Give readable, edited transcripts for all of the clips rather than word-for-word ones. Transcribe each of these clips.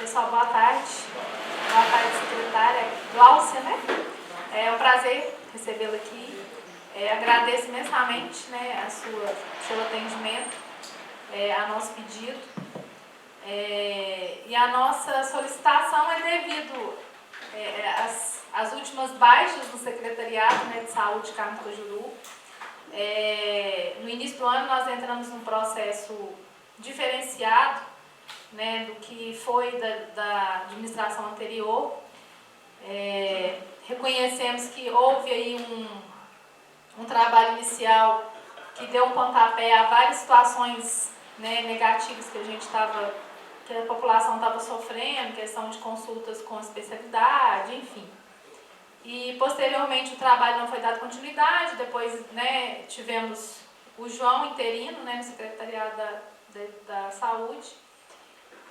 Pessoal, boa tarde. Boa tarde, secretária Gláucia, né? É um prazer recebê-la aqui. Agradeço imensamente, né, seu atendimento, a nosso pedido. E a nossa solicitação é devido às últimas baixas do Secretariado, né, de Saúde Carmo Cajuru. No início do ano nós entramos num processo diferenciado, né, do que foi da administração anterior. Reconhecemos que houve aí um trabalho inicial que deu um pontapé a várias situações, né, negativas que a população estava sofrendo, questão de consultas com especialidade, enfim. E posteriormente o trabalho não foi dado continuidade, depois, né, tivemos o João interino, né, no Secretariado da Saúde.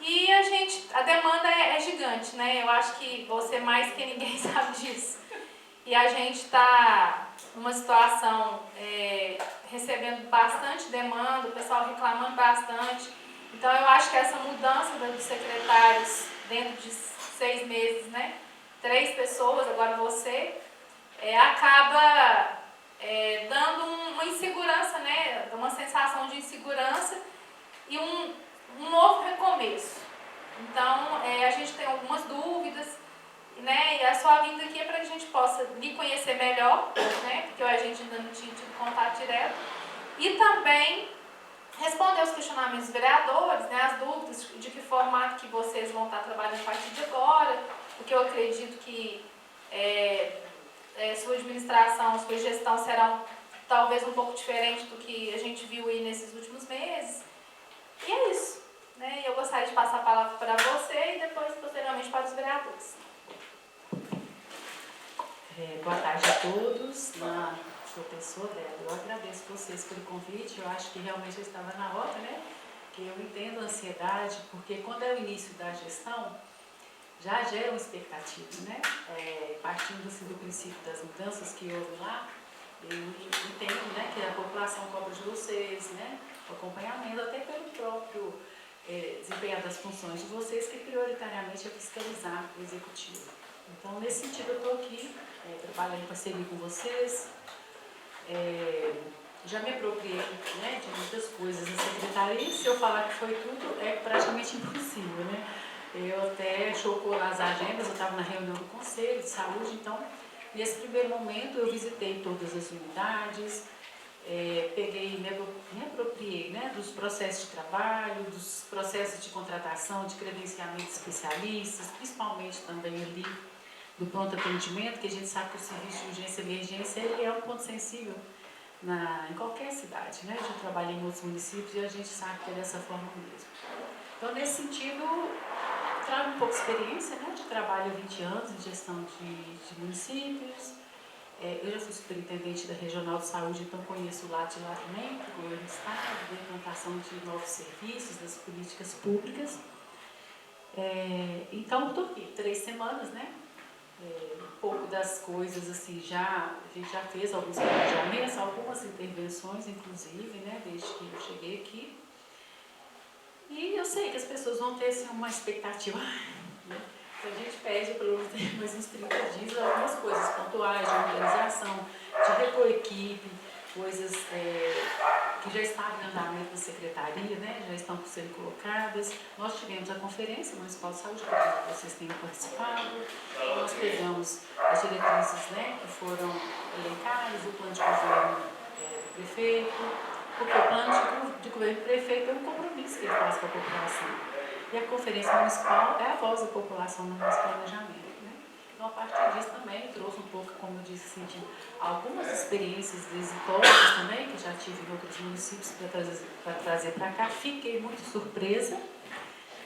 E a demanda é gigante, né? Eu acho que você mais que ninguém sabe disso. E a gente está numa situação recebendo bastante demanda, o pessoal reclamando bastante. Então eu acho que essa mudança dos secretários dentro de 6 meses, né? 3 pessoas, agora você, acaba dando uma insegurança, né? Uma sensação de insegurança e um novo recomeço. Então, a gente tem algumas dúvidas, né? E a sua vinda aqui é para que a gente possa lhe conhecer melhor, né? Porque a gente ainda não tinha tido contato direto. E também responder os questionamentos dos vereadores, né? As dúvidas de que formato que vocês vão estar trabalhando a partir de agora, porque eu acredito que sua administração, sua gestão serão talvez um pouco diferente do que a gente viu aí nesses últimos meses. E é isso, né? Eu gostaria de passar a palavra para você e depois, posteriormente, para os vereadores. Boa tarde a todos. Na sua pessoa, eu agradeço vocês pelo convite. Eu acho que realmente eu estava na hora, né? Que eu entendo a ansiedade, porque quando é o início da gestão, já gera uma expectativa, né? Partindo assim, do princípio das mudanças que houve lá, eu entendo, né, que a população cobra de vocês, né? O acompanhamento, até pelo próprio desempenhar das funções de vocês, que prioritariamente é fiscalizar o executivo. Então, nesse sentido, eu estou aqui, trabalhando em parceria com vocês. Já me apropriei, né, de muitas coisas na secretaria. Se eu falar que foi tudo, é praticamente impossível, né? Eu até chocou lá as agendas, eu estava na reunião do Conselho de Saúde, então, nesse primeiro momento, eu visitei todas as unidades, me apropriei, né, dos processos de trabalho, dos processos de contratação, de credenciamento de especialistas, principalmente também ali do pronto atendimento, que a gente sabe que o serviço de urgência e emergência ele é um ponto sensível em qualquer cidade, né? Eu já trabalhei em outros municípios e a gente sabe que é dessa forma mesmo. Então, nesse sentido, trago um pouco de experiência, né, de trabalho há 20 anos em gestão de municípios. Eu já fui superintendente da Regional de Saúde, então conheço o lado de lá também, do governo do Estado, da implantação de novos serviços, das políticas públicas. Então, estou aqui 3 semanas, né? Um pouco das coisas, assim, a gente já fez alguns planejamentos, algumas intervenções, inclusive, né, desde que eu cheguei aqui. E eu sei que as pessoas vão ter, assim, uma expectativa, né? Então, a gente pede pelo menos mais uns 30 dias algumas coisas pontuais, de organização, de repor equipe, coisas que já estavam em andamento da secretaria, né, já estão sendo colocadas. Nós tivemos a Conferência Municipal de Saúde, que vocês tenham participado. Nós pegamos as diretrizes, né, que foram elencadas, o plano de governo do prefeito, porque o plano de governo do prefeito é um compromisso que ele faz com a população. E a Conferência Municipal é a voz da população no nosso planejamento. Então, a partir disso também trouxe um pouco, como eu disse, assim, algumas experiências exitosas também, que já tive em outros municípios para trazer para cá. Fiquei muito surpresa,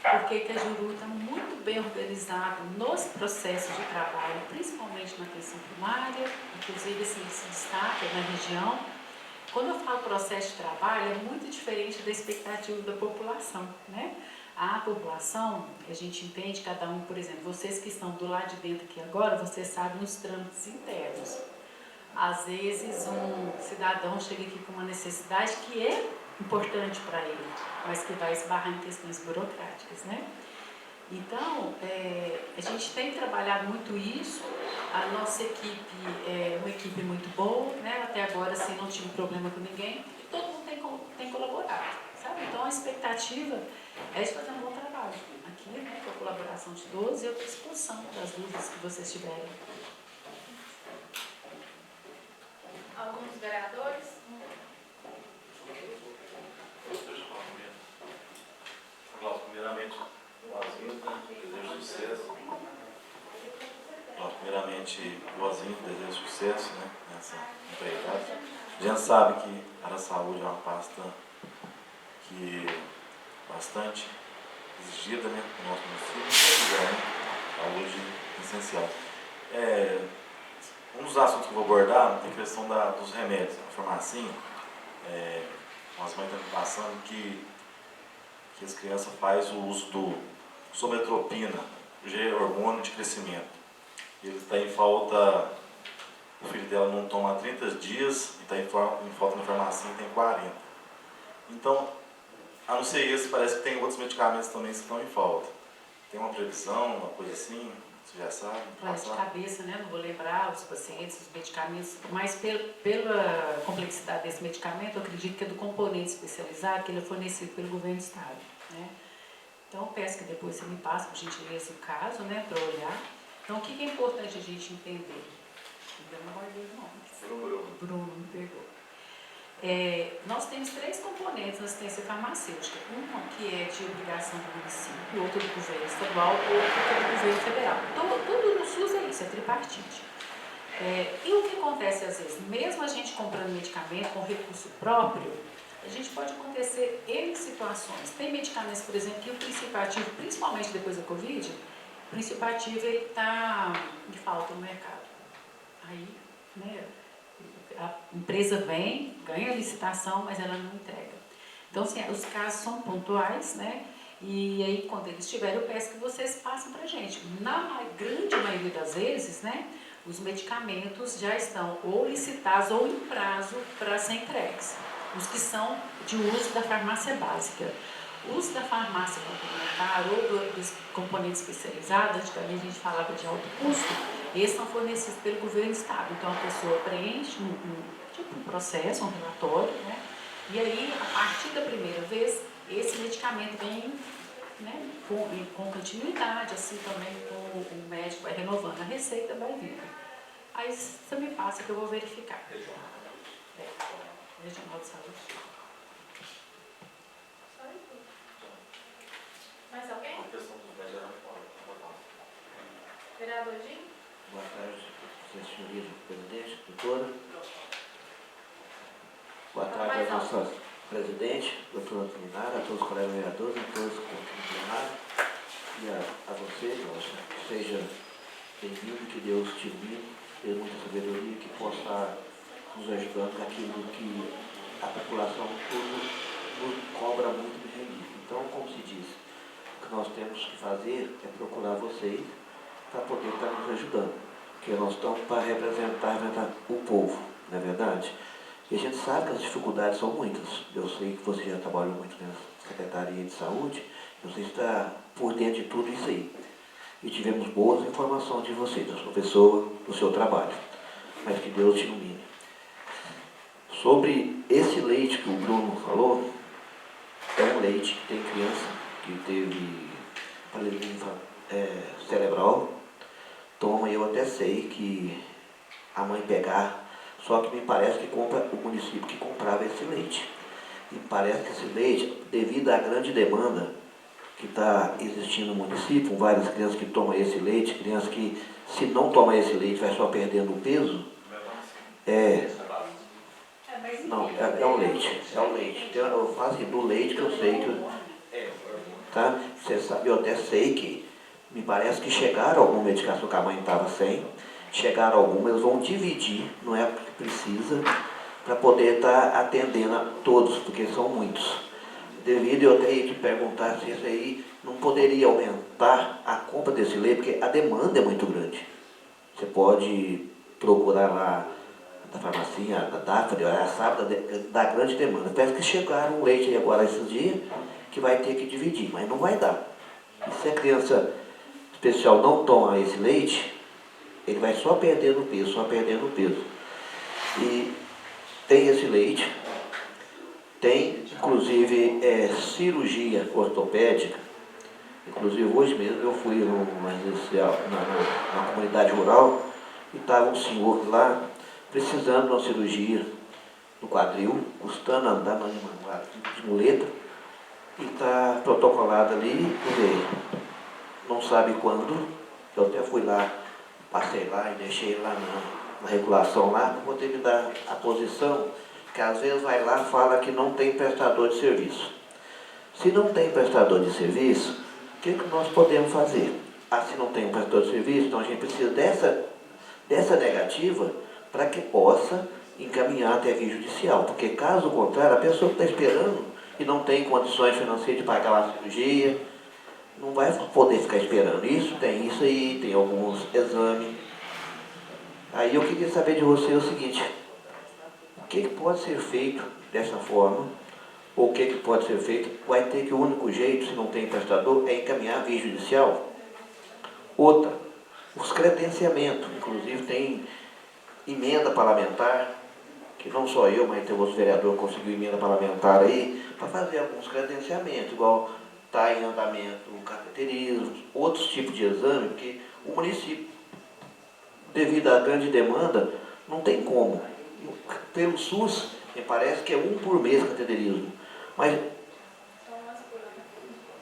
porque Cajuru está muito bem organizado nos processos de trabalho, principalmente na atenção primária, inclusive assim, se destaca na região. Quando eu falo processo de trabalho, é muito diferente da expectativa da população, né? A população, a gente entende, cada um, por exemplo, vocês que estão do lado de dentro aqui agora, vocês sabem os trâmites internos. Às vezes um cidadão chega aqui com uma necessidade que é importante para ele, mas que vai esbarrar em questões burocráticas, né? Então, a gente tem trabalhado muito isso, a nossa equipe é uma equipe muito boa, né? Até agora assim, não tive problema com ninguém, e todo mundo tem colaborado, sabe? Então a expectativa é de fazer um bom trabalho aqui, né? Com a colaboração de todos e eu estou à disposição das dúvidas que vocês tiverem. Alguns vereadores? Primeiramente, boazinho, desejo sucesso. Primeiramente, boazinho, desejo sucesso, né, nessa empreitada. A gente sabe que a área da saúde é uma pasta que é bastante exigida, né, no nosso município, né? Saúde essencial. Um dos assuntos que eu vou abordar é a questão dos remédios. A farmacinha, as mães estão passando que as crianças fazem o uso do sometropina, hormônio de crescimento. Ele está em falta, o filho dela não toma há 30 dias e está em falta na farmácia tem 40. Então, a não ser esse, parece que tem outros medicamentos também que estão em falta. Tem uma previsão, uma coisa assim, você já sabe? Olha, de cabeça, né? Não vou lembrar os pacientes, os medicamentos, mas pela complexidade desse medicamento, eu acredito que é do componente especializado que ele é fornecido pelo governo do estado, né? Então, peço que depois você me passe, por gentileza, o caso, né, para olhar. Então, o que é importante a gente entender? Bruno me perdoa. Nós temos 3 componentes na assistência farmacêutica. Uma que é de obrigação do município, outra do governo estadual, outra do governo federal. Tudo no SUS é isso, é tripartite. E o que acontece às vezes? Mesmo a gente comprando medicamento com recurso próprio, a gente pode acontecer em situações. Tem medicamentos, por exemplo, que o princípio ativo, principalmente depois da Covid, o princípio ativo está em falta no mercado. Aí, né, a empresa vem, ganha a licitação, mas ela não entrega. Então, assim, os casos são pontuais, né? E aí, quando eles tiverem, eu peço que vocês passem para a gente. Na grande maioria das vezes, né, os medicamentos já estão ou licitados ou em prazo para ser entregues. Os que são de uso da farmácia básica. O uso da farmácia complementar ou dos componentes especializados, antigamente a gente falava de alto custo, esses são fornecidos pelo governo do estado. Então a pessoa preenche um processo, um relatório, né? E aí, a partir da primeira vez, esse medicamento vem, né, com continuidade, assim também o médico vai renovando a receita, vai vindo. Aí você me passa que eu vou verificar. Regional de Saúde. Mais alguém? A questão dos médicos Vereador Jim? Boa tarde, senhoria presidente, doutora. Boa tarde à nossa presidente, doutora Tulinara, a todos os colegas vereadores, a todos que estão no plenário, e a você, nossa, que seja bem-vindo, que Deus te ilumine, dê muita sabedoria, que possa estar nos ajudando naquilo que a população nos cobra muito de rendido. Então, como se diz, o que nós temos que fazer é procurar vocês para poder estar nos ajudando, porque nós estamos para representar o povo, não é verdade? E a gente sabe que as dificuldades são muitas. Eu sei que você já trabalhou muito na Secretaria de Saúde, eu sei que está por dentro de tudo isso aí. E tivemos boas informações de você, da sua pessoa, do seu trabalho. Mas que Deus te ilumine. Sobre esse leite que o Bruno falou, é um leite que tem criança que teve paralisia cerebral, toma, eu até sei que a mãe pegar, só que me parece que compra o município que comprava esse leite. E parece que esse leite, devido à grande demanda que está existindo no município, com várias crianças que tomam esse leite, crianças que, se não tomar esse leite, vai só perdendo peso. Não, é o leite, é o leite. Eu faço do leite que eu sei que... Tá? Você sabe, eu até sei que, me parece que chegaram alguma medicação que a mãe estava sem, chegaram alguma, eles vão dividir, não é porque precisa, para poder estar atendendo a todos, porque são muitos. Devido eu até ia te perguntar se isso aí não poderia aumentar a compra desse leite, porque a demanda é muito grande. Você pode procurar lá da farmacinha, da DAFA, ela sabe da grande demanda. Parece que chegaram um leite aí agora esses dias, que vai ter que dividir, mas não vai dar. E se a criança especial não toma esse leite, ele vai só perdendo peso, só perdendo peso. E tem esse leite, tem inclusive cirurgia ortopédica. Inclusive hoje mesmo eu fui numa residencial, na comunidade rural, e estava um senhor lá precisando de uma cirurgia no quadril, custando andar de muleta, e está protocolado ali, não sabe quando. Eu até fui lá, passei lá e deixei lá na regulação lá, para poder me dar a posição, que às vezes vai lá e fala que não tem prestador de serviço. Se não tem prestador de serviço, o que nós podemos fazer? Se não tem prestador de serviço, então a gente precisa dessa negativa para que possa encaminhar até a via judicial, porque caso contrário, a pessoa que está esperando e não tem condições financeiras de pagar uma cirurgia, não vai poder ficar esperando. Isso aí, tem alguns exames. Aí eu queria saber de você o seguinte, o que pode ser feito dessa forma, ou o que pode ser feito, vai ter que o único jeito, se não tem prestador, é encaminhar a via judicial. Outra, os credenciamentos, inclusive tem emenda parlamentar, que não só eu, mas tem outros vereadores que conseguiu emenda parlamentar aí, para fazer alguns credenciamentos, igual está em andamento o cateterismo, outros tipos de exame, porque o município, devido à grande demanda, não tem como. Pelo SUS, me parece que é 1 por mês cateterismo. Mas,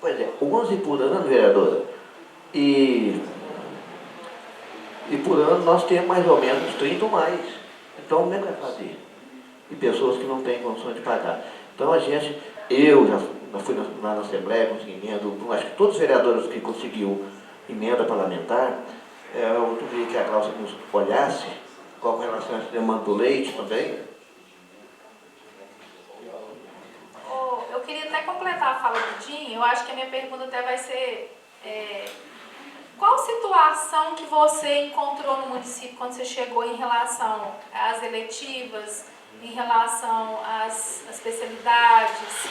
pois é, 11 por ano, vereadora. E por ano nós temos mais ou menos 30 ou mais. Então, como é que vai fazer? E pessoas que não têm condições de pagar. Então, eu já fui lá na Assembleia, consegui emenda, acho que todos os vereadores que conseguiu emenda parlamentar, eu queria que a Cláudia nos olhasse, qual com relação a essa demanda do leite também. Eu queria até completar a fala do Dinho, eu acho que a minha pergunta até vai ser... qual situação que você encontrou no município quando você chegou em relação às eletivas, em relação às especialidades,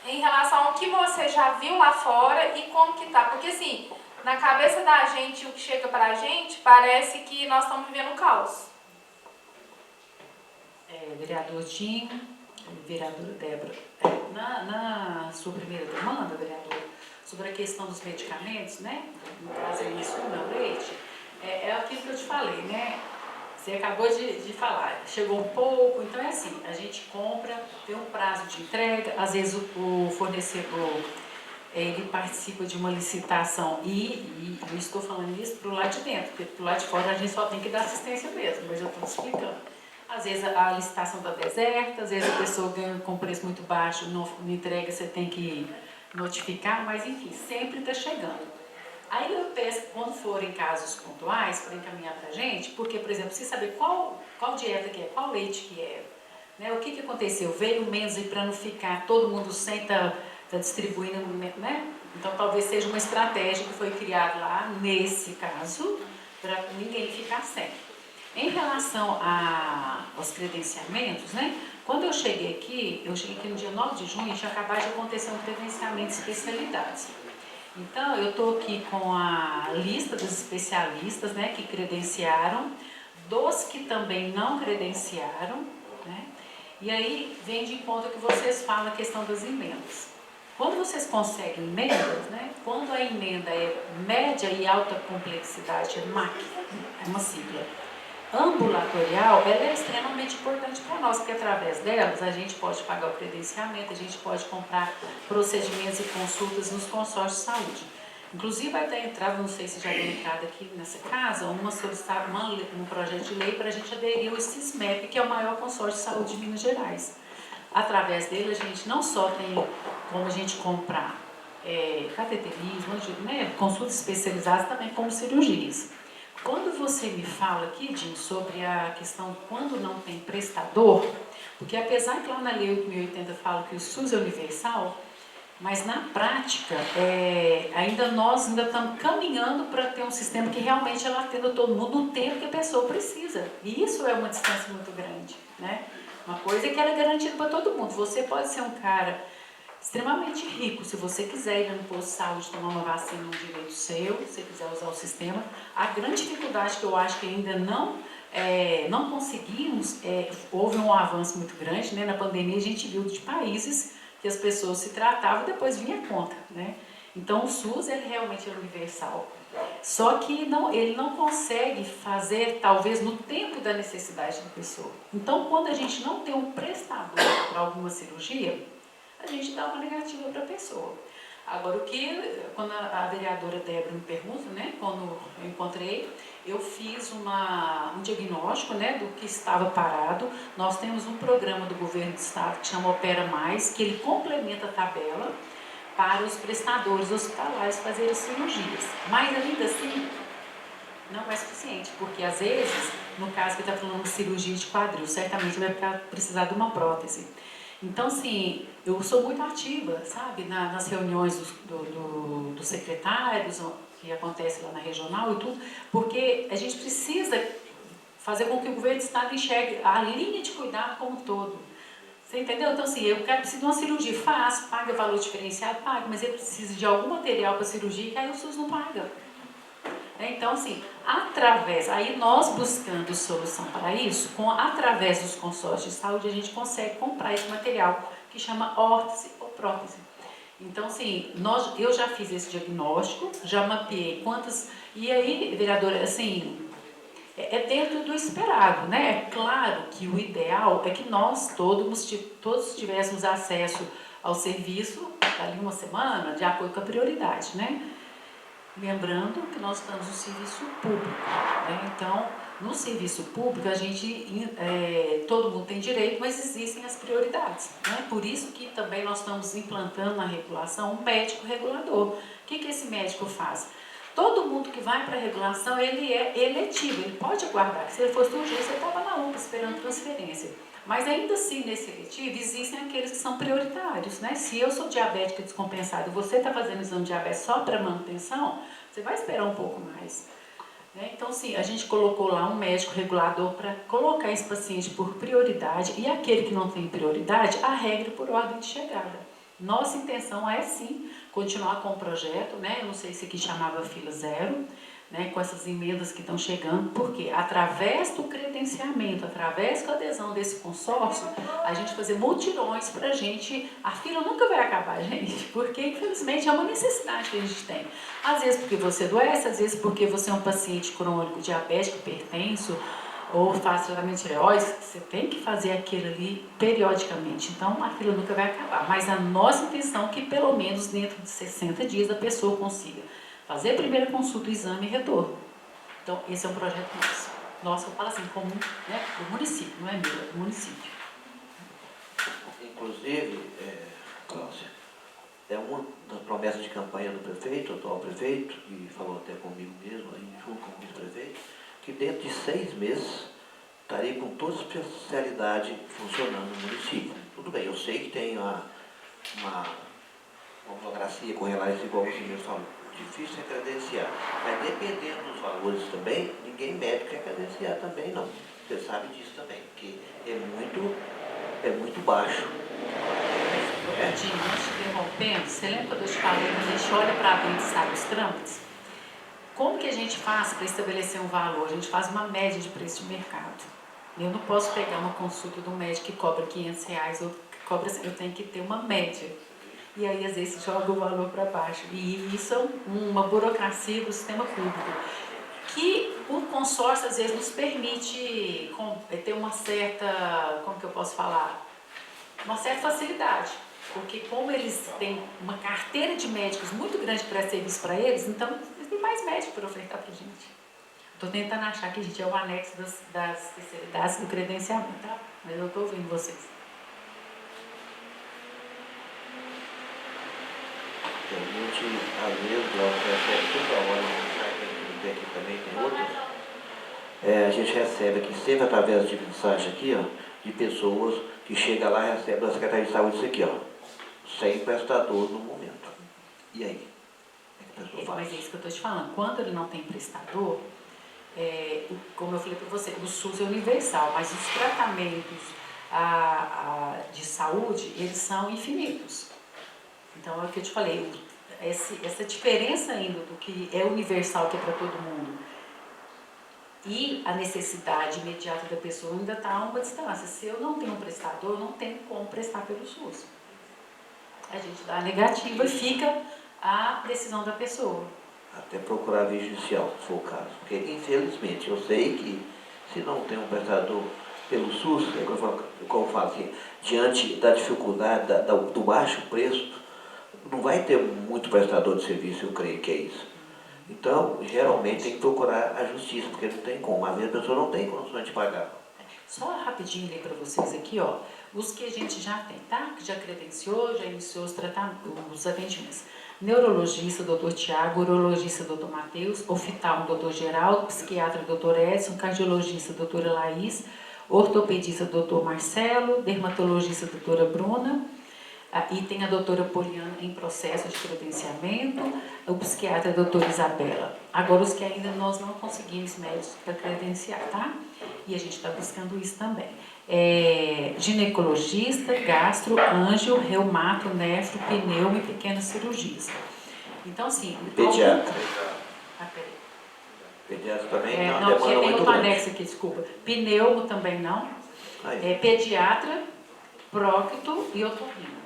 em relação ao que você já viu lá fora e como que tá? Porque assim, na cabeça da gente, o que chega pra gente, parece que nós estamos vivendo um caos. Vereador Dinho, vereadora Débora, na sua primeira demanda, vereador, sobre a questão dos medicamentos, né? Trazer isso no meu leite, é aquilo que eu te falei, né? Você acabou de falar, chegou um pouco, então é assim, a gente compra, tem um prazo de entrega, às vezes o fornecedor, ele participa de uma licitação e eu estou falando isso para o lado de dentro, porque para o lado de fora a gente só tem que dar assistência mesmo, mas eu estou explicando. Às vezes a licitação está deserta, às vezes a pessoa ganha com preço muito baixo, não entrega, você tem que notificar, mas enfim, sempre está chegando. Aí eu peço, quando forem casos pontuais, para encaminhar para a gente, porque, por exemplo, precisa saber qual dieta que é, qual leite que é, né? O que aconteceu? Veio menos e para não ficar todo mundo sem tá distribuindo, né? Então talvez seja uma estratégia que foi criada lá, nesse caso, para ninguém ficar sem. Em relação aos credenciamentos, né? Quando eu cheguei aqui no dia 9 de junho, tinha acabado de acontecer um credenciamento de especialidades. Então, eu estou aqui com a lista dos especialistas, né, que credenciaram, dos que também não credenciaram, né? E aí vem de encontro que vocês falam a questão das emendas. Quando vocês conseguem emendas, né, quando a emenda é média e alta complexidade, é MAC, é uma sigla, ambulatorial, ela é extremamente importante para nós, porque através delas a gente pode pagar o credenciamento, a gente pode comprar procedimentos e consultas nos consórcios de saúde. Inclusive vai ter entrada, não sei se já deu entrada aqui nessa casa, um projeto de lei para a gente aderir ao SISMEP, que é o maior consórcio de saúde de Minas Gerais. Através dele a gente não só tem como a gente comprar cateterismo, né, consultas especializadas, também como cirurgias. Quando você me fala aqui, Jim, sobre a questão quando não tem prestador, porque apesar que lá na Lei 8.080 fala que o SUS é universal, mas na prática, nós ainda estamos caminhando para ter um sistema que realmente ela atenda todo mundo no tempo que a pessoa precisa. E isso é uma distância muito grande, né? Uma coisa é que ela é garantida para todo mundo. Você pode ser um cara extremamente rico. Se você quiser ir no posto de saúde tomar uma vacina, é um direito seu, se você quiser usar o sistema. A grande dificuldade que eu acho que ainda não conseguimos, houve um avanço muito grande, né? Na pandemia a gente viu de países que as pessoas se tratavam e depois vinha a conta, né? Então o SUS ele realmente é universal. Só que ele não consegue fazer, talvez, no tempo da necessidade da pessoa. Então, quando a gente não tem um prestador para alguma cirurgia, a gente dá uma negativa para a pessoa. Agora, quando a vereadora Débora me pergunta, né, quando eu encontrei, eu fiz um diagnóstico, né, do que estava parado. Nós temos um programa do governo do estado que chama Opera Mais, que ele complementa a tabela para os prestadores hospitalares fazerem cirurgias. Mas, ainda assim, não é suficiente, porque, às vezes, no caso que está falando de cirurgia de quadril, certamente vai precisar de uma prótese. Então, assim, eu sou muito ativa, sabe, nas reuniões dos secretários, que acontece lá na regional e tudo, porque a gente precisa fazer com que o governo do estado enxergue a linha de cuidado como um todo. Você entendeu? Então, assim, preciso de uma cirurgia, faço, paga valor diferenciado, paga, mas eu preciso de algum material para cirurgia que aí o SUS não paga. Então, assim, aí nós buscando solução para isso, através dos consórcios de saúde, a gente consegue comprar esse material, que chama órtese ou prótese. Então, assim, eu já fiz esse diagnóstico, já mapeei e aí, vereadora, assim, é dentro do esperado, né? É claro que o ideal é que nós todos tivéssemos acesso ao serviço ali uma semana, de acordo com a prioridade, né? Lembrando que nós estamos no serviço público, né? Então, no serviço público, todo mundo tem direito, mas existem as prioridades, né? Por isso que também nós estamos implantando na regulação um médico regulador. O que esse médico faz? Todo mundo que vai para a regulação, ele é eletivo, ele pode aguardar. Se ele fosse urgente, você estava na UPA esperando transferência. Mas ainda assim, nesse eletivo, existem aqueles que são prioritários, né? Se eu sou diabética descompensada e você está fazendo exame de diabetes só para manutenção, você vai esperar um pouco mais. Né? Então, sim, a gente colocou lá um médico regulador para colocar esse paciente por prioridade e aquele que não tem prioridade, a regra por ordem de chegada. Nossa intenção é, sim, continuar com o projeto, né? Eu não sei se aqui chamava fila zero, né, com essas emendas que estão chegando, porque através do credenciamento, através da adesão desse consórcio, a gente fazer mutirões para a gente, a fila nunca vai acabar, gente, porque infelizmente é uma necessidade que a gente tem. Às vezes porque você adoece, às vezes porque você é um paciente crônico, diabético, hipertenso, ou faz tratamento de tireoide, você tem que fazer aquilo ali periodicamente, então a fila nunca vai acabar. Mas a nossa intenção é que pelo menos dentro de 60 dias a pessoa consiga fazer a primeira consulta, o exame e retorno. Então, esse é um projeto nosso. Nossa, eu falo assim, comum, né, do município, não é meu, é do município. Inclusive, Cláudia, é uma das promessas de campanha do prefeito, atual prefeito, e falou até comigo mesmo, aí, junto com o vice-prefeito, que dentro de 6 meses estaria com toda a especialidade funcionando no município. Tudo bem, eu sei que tem uma burocracia com relação a isso, igual você mesmo falou. Difícil é credenciar, mas dependendo dos valores também, ninguém médico quer credenciar também não. Você sabe disso também, porque é muito baixo. Dinho, antes de interrompendo, você lembra quando eu te falei que a gente olha para dentro e sabe os trâmites? Como que a gente faz para estabelecer um valor? A gente faz uma média de preço de mercado. Eu não posso pegar uma consulta de um médico que cobra R$500 ou que cobra, eu tenho que ter uma média. E aí, às vezes, joga o valor para baixo. E isso é uma burocracia do sistema público, que o consórcio, às vezes, nos permite ter uma certa, como que eu posso falar? Uma certa facilidade. Porque como eles têm uma carteira de médicos muito grande para serviço para eles, então eles têm mais médicos para ofertar para a gente. Estou tentando achar que a gente é o anexo das especialidades do credenciamento, tá? Mas eu estou ouvindo vocês. A gente, às vezes, recebe toda hora, aqui também tem outras, a gente recebe aqui, sempre através de mensagem aqui, ó, de pessoas que chegam lá e recebem da Secretaria de Saúde isso aqui, ó, sem prestador no momento. E aí? Mas é isso que eu estou te falando. Quando ele não tem prestador, como eu falei para você, o SUS é universal, mas os tratamentos de saúde, eles são infinitos. Então, é o que eu te falei, essa diferença ainda do que é universal, que é para todo mundo, e a necessidade imediata da pessoa ainda está a uma distância. Se eu não tenho um prestador, eu não tenho como prestar pelo SUS. A gente dá a negativa e fica a decisão da pessoa. Até procurar via judicial, se for o caso. Porque, infelizmente, eu sei que se não tem um prestador pelo SUS, como eu falo assim, diante da dificuldade, do baixo preço, não vai ter muito prestador de serviço, eu creio que é isso. Então, geralmente tem que procurar a justiça, porque não tem como. Às vezes a pessoa não tem condições de pagar. Só rapidinho ler para vocês aqui, ó, os que a gente já tem, tá? Que já credenciou, já iniciou os atendimentos. Neurologista, doutor Tiago, urologista, doutor Matheus, oftalmo, doutor Geraldo, psiquiatra, doutor Edson, cardiologista, doutora Laís, ortopedista, doutor Marcelo, dermatologista, doutora Bruna, e tem a doutora Poliana em processo de credenciamento, o psiquiatra, a doutora Isabela. Agora, os que ainda nós não conseguimos médicos para credenciar, tá? E a gente está buscando isso também. Ginecologista, gastro, anjo, reumato, nefro, pneu e pequenas cirurgias. Então, assim... Pediatra. Peraí. Pediatra também Não, demanda tem muito outro grande. anexo aqui, desculpa. Pneumo também não. Pediatra, prócto e otorrino.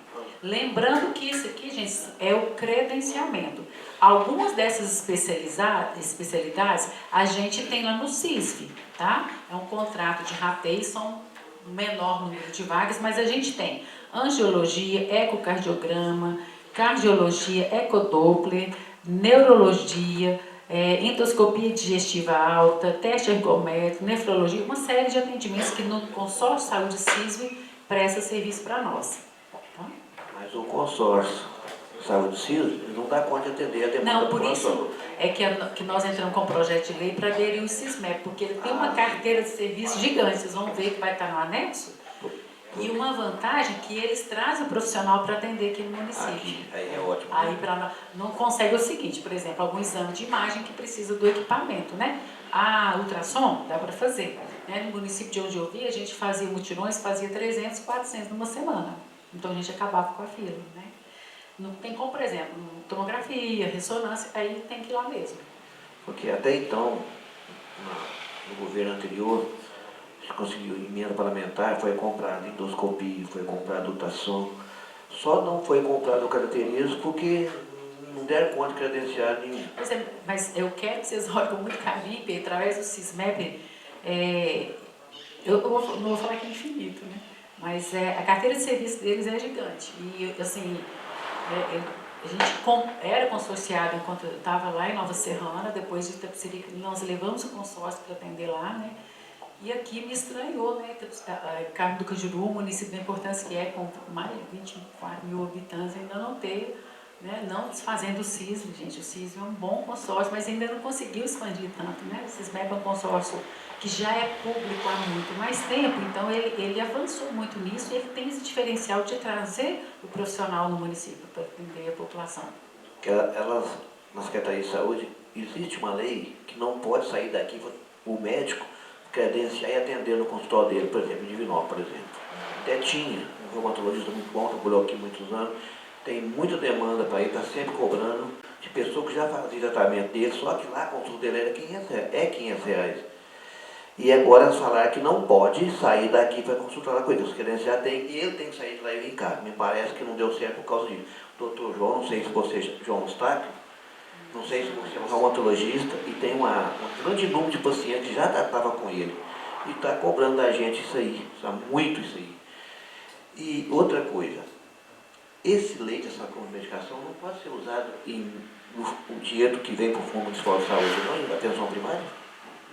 Lembrando que isso aqui, gente, é o credenciamento. Algumas dessas especialidades a gente tem lá no CISF, tá? É um contrato de rateio, são um menor número de vagas, mas a gente tem angiologia, ecocardiograma, cardiologia, ecodoppler, neurologia, endoscopia digestiva alta, teste ergométrico, nefrologia, uma série de atendimentos que no consórcio Saúde CISV presta serviço para nós. Tá? Mas o consórcio Saúde CISV não dá conta de atender a demanda Não, do por isso consórcio. é que nós entramos com um projeto de lei para aderir o CISMEP, porque ele tem uma carteira de serviço gigante, vocês vão ver que vai estar no anexo, e uma vantagem que eles trazem o profissional para atender aqui no município. Aqui, aí é ótimo. Aí não consegue o seguinte, por exemplo, algum exame de imagem que precisa do equipamento, né? A ultrassom dá para fazer. Né? No município de onde eu vi, a gente fazia mutirões, fazia 300, 400 numa semana. Então a gente acabava com a fila, né? Não tem como, por exemplo, tomografia, ressonância, aí tem que ir lá mesmo. Porque até então, no governo anterior, se conseguiu emenda parlamentar, foi comprado endoscopia, foi comprado ultrassom. Só não foi comprado características porque não deram conta de credenciar nenhum. Mas eu quero que vocês olhem com muito carinho, e através do CISMEP, eu não vou falar que é infinito, né? Mas a carteira de serviço deles é gigante. E, assim, a gente era consorciado enquanto eu estava lá em Nova Serrana, depois de Itapecerica, nós levamos o consórcio para atender lá, né? E aqui me estranhou, né? Carmo do Cajuru, um município da importância que é, com mais de 24 mil habitantes, ainda não ter, né? Não desfazendo o CISV, gente. O CISV é um bom consórcio, mas ainda não conseguiu expandir tanto, né? O CISMEP é um consórcio que já é público há muito mais tempo, então ele avançou muito nisso e ele tem esse diferencial de trazer o profissional no município para atender a população. Na Secretaria de Saúde, existe uma lei que não pode sair daqui o médico credenciar e atender no consultório dele, por exemplo, em Divinópolis, por exemplo. Até tinha um reumatologista muito bom, trabalhou aqui muitos anos, tem muita demanda para ele, está sempre cobrando de pessoa que já fazia tratamento dele, só que lá a consulta dele era R$500. E agora eles falaram que não pode sair daqui para consultar lá com ele. Os credenciais tem, e ele tem que sair de lá e vir cá. Me parece que não deu certo por causa disso. Doutor João, não sei se você, João Eustáquio, não sei se você é um reumatologista e tem um grande número de pacientes que já tratava com ele. E está cobrando da gente isso aí, muito isso aí. E outra coisa, esse leite, essa medicação, não pode ser usado o dinheiro que vem para o Fundo Municipal de Saúde, não, em atenção primária?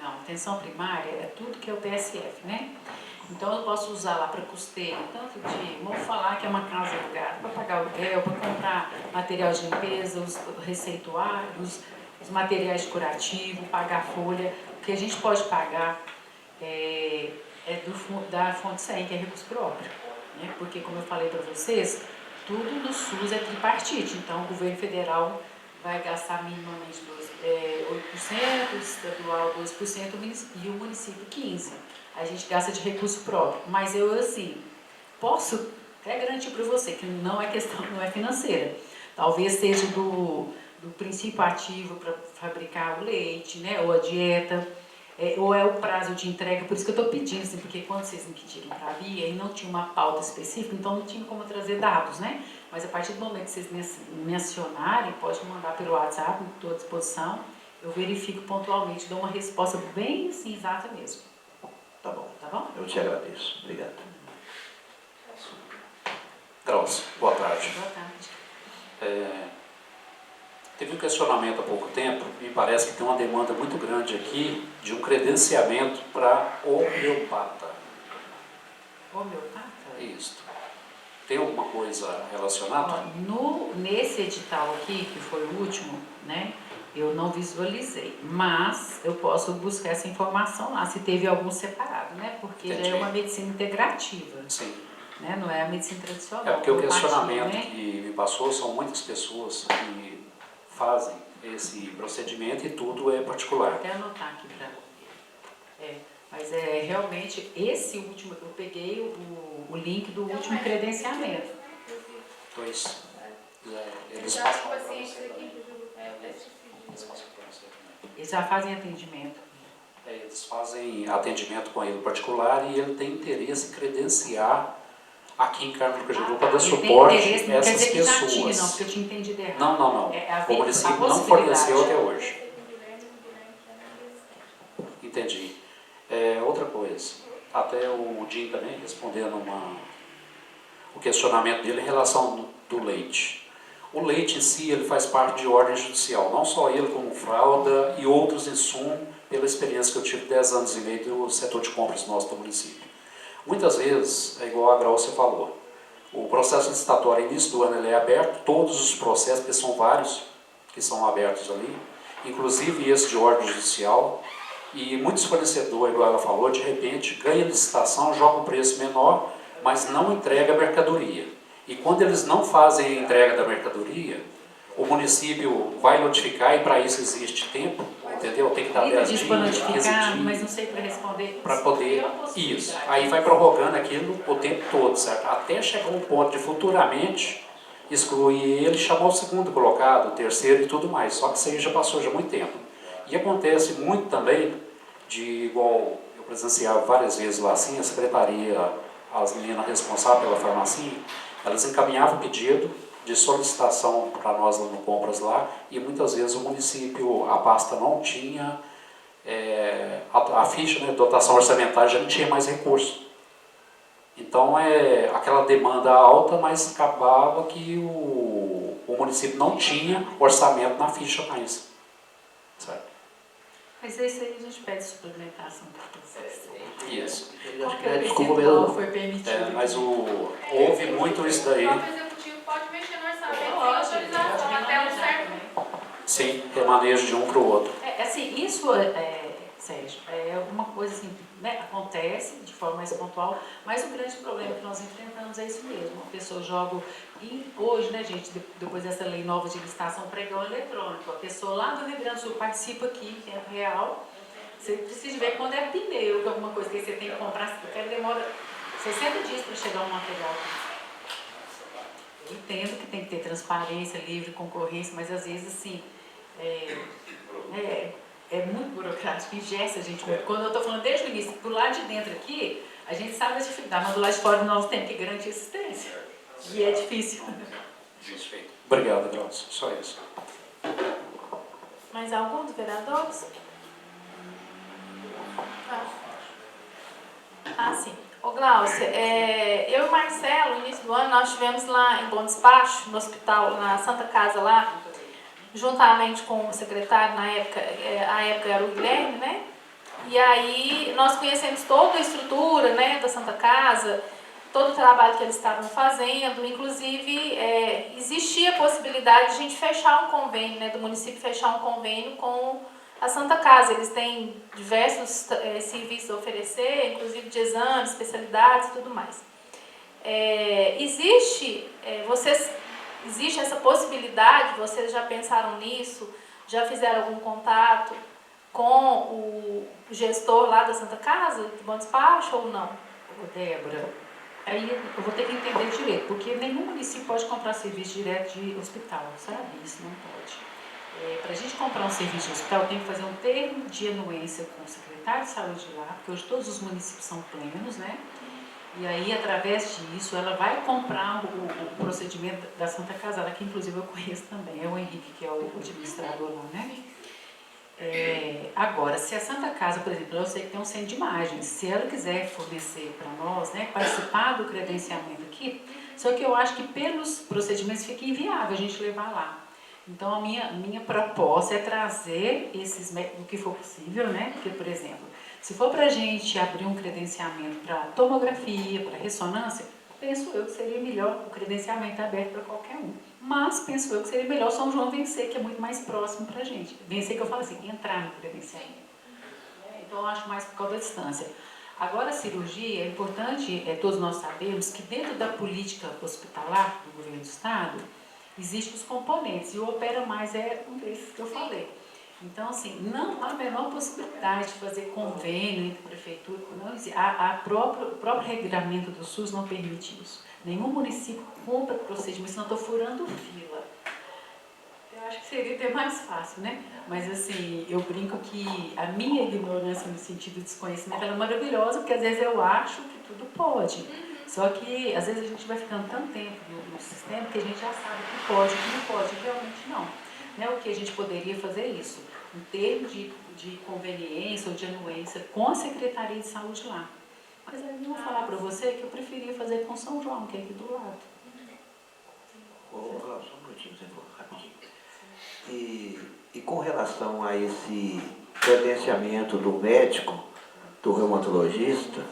Não, atenção primária é tudo que é o PSF, né? Então eu posso usar lá para custeio, tanto de, vamos falar que é uma casa alugada, para pagar aluguel, para comprar material de limpeza, os receituários, os materiais de curativo, pagar folha. O que a gente pode pagar da fonte 100, que é recurso próprio, né? Porque, como eu falei para vocês, tudo no SUS é tripartite, então o governo federal vai gastar minimamente 8%, o estadual 2% e o município 15%. A gente gasta de recurso próprio. Mas eu, assim, posso até garantir para você que não é questão, não é financeira. Talvez seja do princípio ativo para fabricar o leite, né? Ou a dieta, ou é o prazo de entrega. Por isso que eu estou pedindo, assim, porque quando vocês me pediram para vir, aí não tinha uma pauta específica, então não tinha como trazer dados, né? Mas a partir do momento que vocês mencionarem, pode me mandar pelo WhatsApp, estou à disposição. Eu verifico pontualmente, dou uma resposta bem assim, exata mesmo. Tá bom. Tá bom? Eu te agradeço. Obrigado. Drauzio, boa tarde. Boa tarde. Teve um questionamento há pouco tempo, me parece que tem uma demanda muito grande aqui de um credenciamento para homeopata. Homeopata? Isso. Tem alguma coisa relacionada? Nesse edital aqui, que foi o último, né, eu não visualizei, mas eu posso buscar essa informação lá, se teve algum separado, né, porque já é uma medicina integrativa. Sim. Né, não é a medicina tradicional. É porque o questionamento né? que me passou são muitas pessoas que fazem esse procedimento e tudo é particular. Vou até anotar aqui para mas realmente esse último eu peguei o link do último credenciamento. Pois, eles Já passam tem para pacientes você aqui, também. Eles passam para você também. Eles já fazem atendimento. Eles fazem atendimento com ele particular e ele tem interesse em credenciar aqui em Carmo do Cajubu para dar suporte a essas não quer dizer que pessoas. já tinha, não, porque eu tinha entendido errado. Não. O município não forneceu até hoje. Entendi. Outra coisa, até o Jim também respondendo o questionamento dele em relação do leite. O leite em si, ele faz parte de ordem judicial, não só ele como fralda e outros insumos, pela experiência que eu tive 10 anos e meio do setor de compras nosso do município. Muitas vezes, é igual a Graúcia falou, o processo licitatório início do ano ele é aberto, todos os processos, porque são vários que são abertos ali, inclusive esse de ordem judicial, e muitos fornecedores, igual ela falou, de repente ganha licitação, joga um preço menor, mas não entrega a mercadoria. E quando eles não fazem a entrega da mercadoria, o município vai notificar e para isso existe tempo, entendeu? Tem que dar 10 dias, 15 notificar, dias. mas não sei para responder. Para poder, isso. Aí vai prorrogando aquilo o tempo todo, certo? Até chegar um ponto de futuramente excluir ele, chamar o segundo colocado, o terceiro e tudo mais. Só que isso aí já passou já há muito tempo. E acontece muito também de, igual eu presenciava várias vezes lá assim, a secretaria, as meninas responsáveis pela farmácia, elas encaminhavam o pedido de solicitação para nós no Compras lá, e muitas vezes o município, a pasta não tinha, a ficha, né, dotação orçamentária já não tinha mais recurso. Então aquela demanda alta, mas acabava que o município não tinha orçamento na ficha mais. Certo? Mas isso aí a gente pede suplementação para vocês. Isso. Eu acho que Qual é que desculpa percentual mesmo. foi permitido? Mas houve muito isso daí. O próprio executivo pode mexer no orçamento sem Lógico, autorização, até um certo... Sim, remanejo de um para o outro. Assim, isso, Sérgio, é uma coisa assim, né, acontece de forma mais pontual, mas o grande problema que nós enfrentamos é isso mesmo. A pessoa joga, e hoje, né, gente, depois dessa lei nova de licitação, pregão eletrônico, a pessoa lá do Rio Grande do Sul participa aqui em tempo real, você precisa ver quando é pneu, que é alguma coisa que você tem que comprar, porque demora 60 dias para chegar um material. Eu entendo que tem que ter transparência, livre concorrência, mas às vezes, assim, é muito burocrático, engessa a gente muito. Quando eu estou falando desde o início, do lado de dentro aqui, a gente sabe as dificuldades, mas do lado de fora nós temos que garantir assistência. E é difícil. Obrigado, Drauzio. Só isso. Mais algum dos vereadores? Sim. Ô Glaucia, eu e o Marcelo, no início do ano, nós estivemos lá em Bom Despacho, no hospital, na Santa Casa lá, juntamente com o secretário, na época, a época era o Guilherme, né? E aí nós conhecemos toda a estrutura, né, da Santa Casa, todo o trabalho que eles estavam fazendo, inclusive existia a possibilidade de a gente fechar um convênio, né, do município fechar um convênio com a Santa Casa. Eles têm diversos serviços a oferecer, inclusive de exames, especialidades e tudo mais. Existe essa possibilidade? Vocês já pensaram nisso? Já fizeram algum contato com o gestor lá da Santa Casa, de Bom Despacho, ou não? Débora, Aí eu vou ter que entender direito, porque nenhum município pode comprar serviço direto de hospital, sabe? Isso não pode. Para a gente comprar um serviço de hospital, tem que fazer um termo de anuência com o secretário de saúde lá, porque hoje todos os municípios são plenos, né? E aí, através disso, ela vai comprar o procedimento da Santa Casa, que inclusive eu conheço também, é o Henrique, que é o administrador lá, né? Agora, se a Santa Casa, por exemplo, eu sei que tem um centro de imagens, se ela quiser fornecer para nós, né, participar do credenciamento aqui, só que eu acho que pelos procedimentos fica inviável a gente levar lá. Então, a minha proposta é trazer esses, o que for possível, né? Porque, por exemplo, se for para a gente abrir um credenciamento para tomografia, para ressonância, penso eu que seria melhor o credenciamento aberto para qualquer um. Mas penso eu que seria melhor São João vencer, que é muito mais próximo para a gente. Vencer, que eu falo assim, entrar no credenciamento. Então, eu acho mais por causa da distância. Agora, a cirurgia, é importante, todos nós sabemos que dentro da política hospitalar do governo do Estado, existem os componentes, e o Opera Mais é um desses que eu falei. Então, assim, não há a menor possibilidade de fazer convênio entre a prefeitura, não existe. O próprio regulamento do SUS não permite isso. Nenhum município compra procedimento, senão estou furando fila. Eu acho que seria até mais fácil, né? Mas, assim, eu brinco que a minha ignorância no sentido de desconhecimento ela é maravilhosa, porque às vezes eu acho que tudo pode. Só que, às vezes, a gente vai ficando tanto tempo no sistema que a gente já sabe que pode e que não pode. Realmente não. Né? O que a gente poderia fazer é isso, em termos de conveniência ou de anuência com a Secretaria de Saúde lá. Mas aí eu vou falar para você que eu preferia fazer com São João, que é aqui do lado. Só um minutinho, você for rapidinho. E com relação a esse credenciamento do médico, do reumatologista,